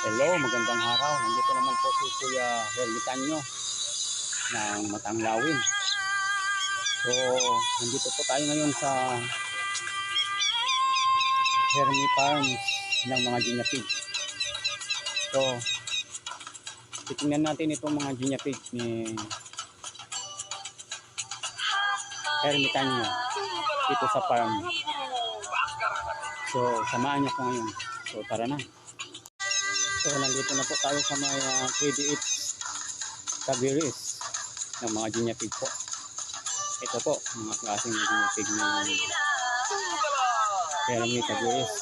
Hello, magandang araw. Nandito naman po si Kuya Hermitanyo ng Matanglawin. So, nandito po tayo ngayon sa Hermi Farms ng mga Guinea Pig. So, titingnan natin itong mga Guinea Pig ni Hermitanyo dito sa farm. So, samahan niyo po ngayon. So, tara na. So, nandito na po tayo sa mga 3D8 Tagiris ng mga Guinea Pig po. Ito po, mga klaseng Guinea Pig ng Hermi Tagiris.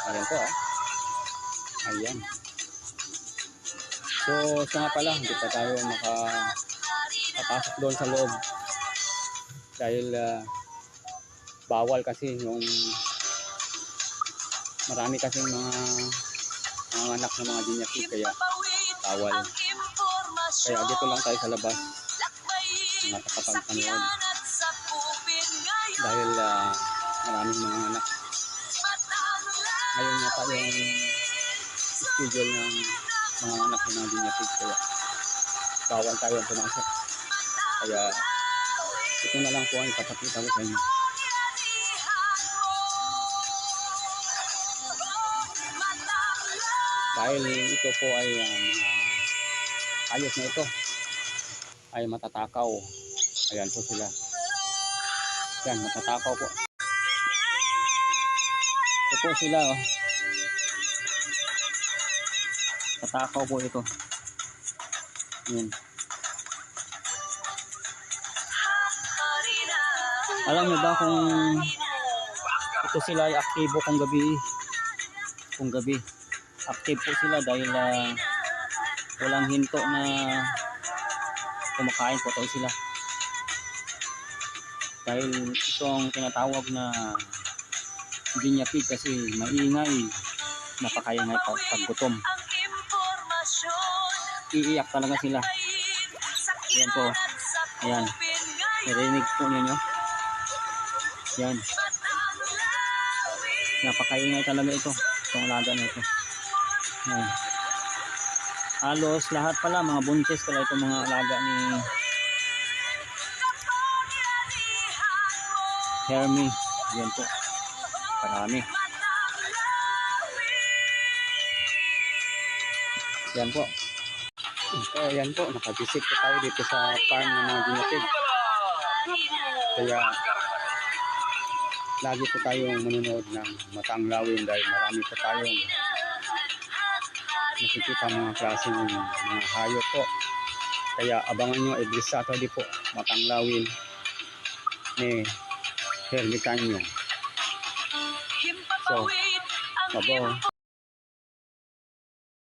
Ayan po, ayan. So, siya nga pala, hindi pa tayo makapasok doon sa loob. Dahil bawal kasi yung marami kasing mga anak ng mga Guinea Pig, kaya bawal. Kaya dito lang tayo sa labas nakakapagpanood dahil maraming mga anak. Ngayon nga pa yung schedule ng mga anak ng mga Guinea Pig, kaya bawal tayo pumasok. Kaya ito na lang po ang ipapakita ko sa inyo. Dahil ito po ay ayos na ito ay matatakaw. Ayan po sila. Yan, matatakaw po. Ito po sila, oh. Matatakaw po ito. Yan. Alam niyo ba kung ito sila ay aktibo kung gabi. Active po sila dahil walang hinto na kumakain po tayo sila. Dahil ito ang tinatawag na Guinea Pig kasi maingay, napakaingay pag gutom. Iiyak talaga sila. Ayan po. Ayan. Narinig po ninyo. Ayan. Napakaingay talaga ito. Itong alaga na ito. Ayan. Halos lahat pala mga buntis pala itong mga alaga ni Hermi. Ayan po, marami. Ayan po. So ayan po, nakabisit po tayo dito sa farm ng mga Guinea Pig. Kaya lagi po tayong manonood ng Matanglawin dahil marami po tayong nakikita mga klaseng mga hayop po. Kaya abangan nyo every Saturday po Matanglawin ni Hermitanyo. So, babo.